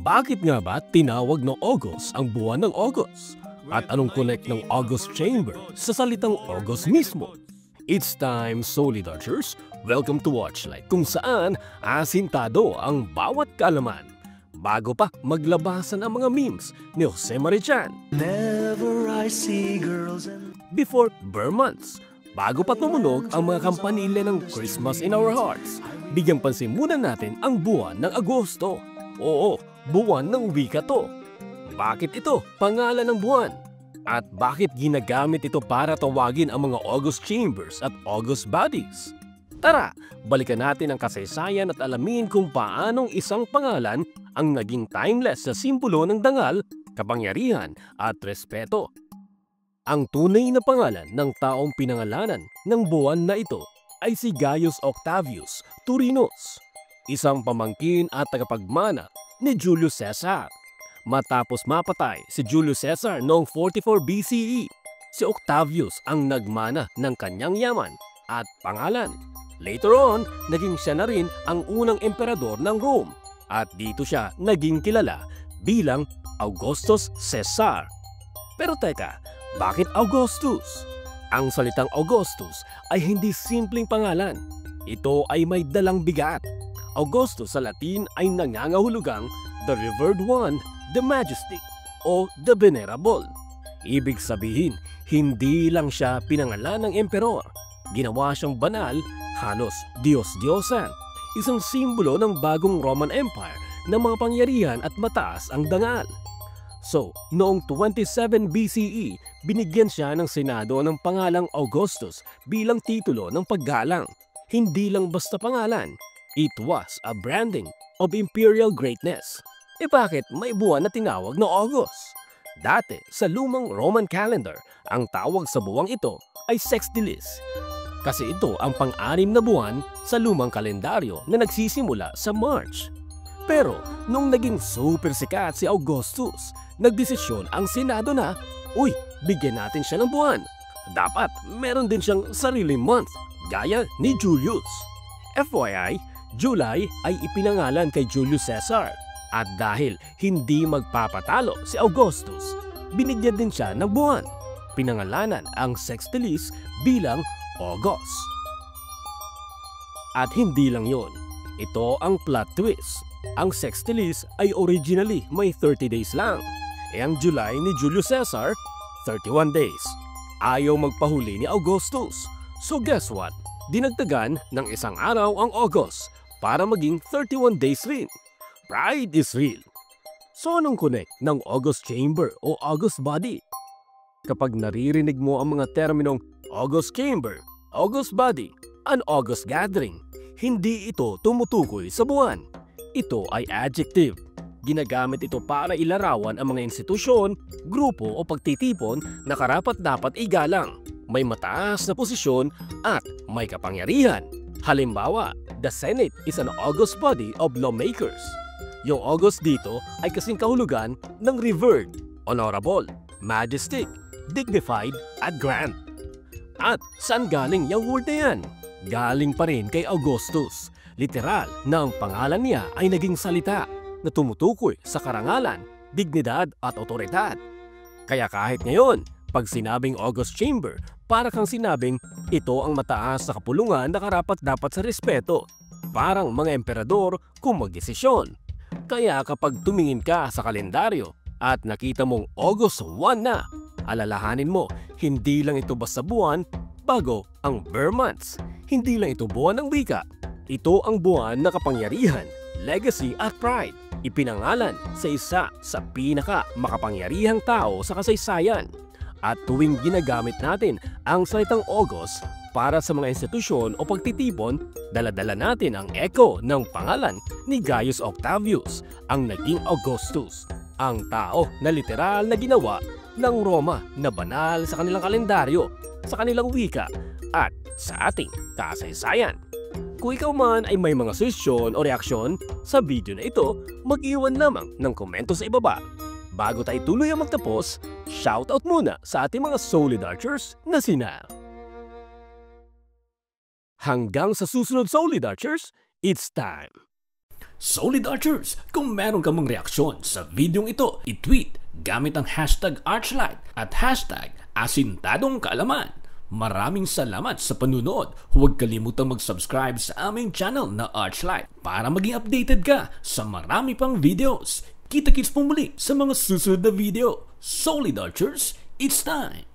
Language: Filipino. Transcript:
Bakit nga ba tinawag na August ang buwan ng August? At anong connect ng August Chamber sa salitang August mismo? It's time, Solid Archers! Welcome to Watchlight, kung saan asintado ang bawat kaalaman. Bago pa maglabasan ang mga memes ni Jose Marichan. Never I see girls and... Before Burr months, bago pa tumunog ang mga kampanile ng Christmas in our hearts, bigyan pansin muna natin ang buwan ng Agosto. Oo, buwan ng wika to. Bakit ito pangalan ng buwan? At bakit ginagamit ito para tawagin ang mga August Chambers at August Bodies? Tara, balikan natin ang kasaysayan at alamin kung paanong isang pangalan ang naging timeless sa simbolo ng dangal, kapangyarihan at respeto. Ang tunay na pangalan ng taong pinangalanan ng buwan na ito ay si Gaius Octavius Turinos, isang pamangkin at tagapagmana ni Julius Caesar. Matapos mapatay si Julius Caesar noong 44 BCE, si Octavius ang nagmana ng kanyang yaman at pangalan. Later on, naging siya na rin ang unang emperador ng Rome at dito siya naging kilala bilang Augustus Caesar. Pero teka, bakit Augustus? Ang salitang Augustus ay hindi simpleng pangalan. Ito ay may dalang bigat. Augustus sa Latin ay nangangahulugang the revered one, the majestic, o the venerable. Ibig sabihin, hindi lang siya pinangalan ng emperor. Ginawa siyang banal, halos Diyos-Diyosan. Isang simbolo ng bagong Roman Empire na mga pangyarihan at mataas ang dangal. So, noong 27 BCE, binigyan siya ng Senado ng pangalang Augustus bilang titulo ng paggalang. Hindi lang basta pangalan, it was a branding of imperial greatness. E bakit may buwan na tinawag na August? Dati, sa lumang Roman calendar, ang tawag sa buwang ito ay Sextilis. Kasi ito ang pang-anim na buwan sa lumang kalendaryo na nagsisimula sa March. Pero nung naging super sikat si Augustus, nagdesisyon ang Senado na, uy, bigyan natin siya ng buwan. Dapat meron din siyang sariling month, gaya ni Julius. FYI, July ay ipinangalan kay Julius Caesar. At dahil hindi magpapatalo si Augustus, binigyan din siya ng buwan. Pinangalanan ang Sextilis bilang August. At hindi lang yon, ito ang plot twist. Ang Sextilis ay originally may 30 days lang. Ang July ni Julius Caesar, 31 days. Ayaw magpahuli ni Augustus. So guess what? Dinagdagan ng isang araw ang August para maging 31 days rin. Pride is real. So anong connect ng August Chamber o August Body? Kapag naririnig mo ang mga terminong August Chamber, August Body, and August Gathering, hindi ito tumutukoy sa buwan. Ito ay adjective. Ginagamit ito para ilarawan ang mga institusyon, grupo o pagtitipon na karapat-dapat igalang, may mataas na posisyon at may kapangyarihan. Halimbawa, the Senate is an august body of lawmakers. Yung August dito ay kasing kahulugan ng revered, honorable, majestic, dignified at grand. At saan galing yung word na yan? Galing pa rin kay Augustus. Literal na ang pangalan niya ay naging salita na tumutukoy sa karangalan, dignidad at otoridad. Kaya kahit ngayon, pag sinabing August Chamber, para kang sinabing ito ang mataas na kapulungan na karapat-dapat sa respeto. Parang mga emperador kung magdesisyon. Kaya kapag tumingin ka sa kalendaryo at nakita mong August 1 na, alalahanin mo, hindi lang ito basta buwan bago ang Burr months. Hindi lang ito buwan ng wika. Ito ang buwan na kapangyarihan, legacy at pride. Ipinangalan sa isa sa pinaka-makapangyarihang tao sa kasaysayan. At tuwing ginagamit natin ang salitang August para sa mga institusyon o pagtitipon, dala-dala natin ang echo ng pangalan ni Gaius Octavius, ang naging Augustus, ang tao na literal na ginawa ng Roma na banal sa kanilang kalendaryo, sa kanilang wika, at sa ating kasaysayan. Kung ikaw man ay may mga suhestyon o reaksyon sa video na ito, mag-iwan lamang ng komento sa ibaba. Bago tayo tuloy ang magtapos, shoutout muna sa ating mga Solid Archers na sina. Hanggang sa susunod Solid Archers, it's time. Solid Archers, kung meron ka mang reaksyon sa videong ito, i-tweet gamit ang hashtag Archlight at hashtag Asintadong Kaalaman. Maraming salamat sa panunood. Huwag kalimutang mag-subscribe sa aming channel na Archlight para maging updated ka sa marami pang videos. Kita-kits po muli sa mga susunod na video. Solid Archers, it's time!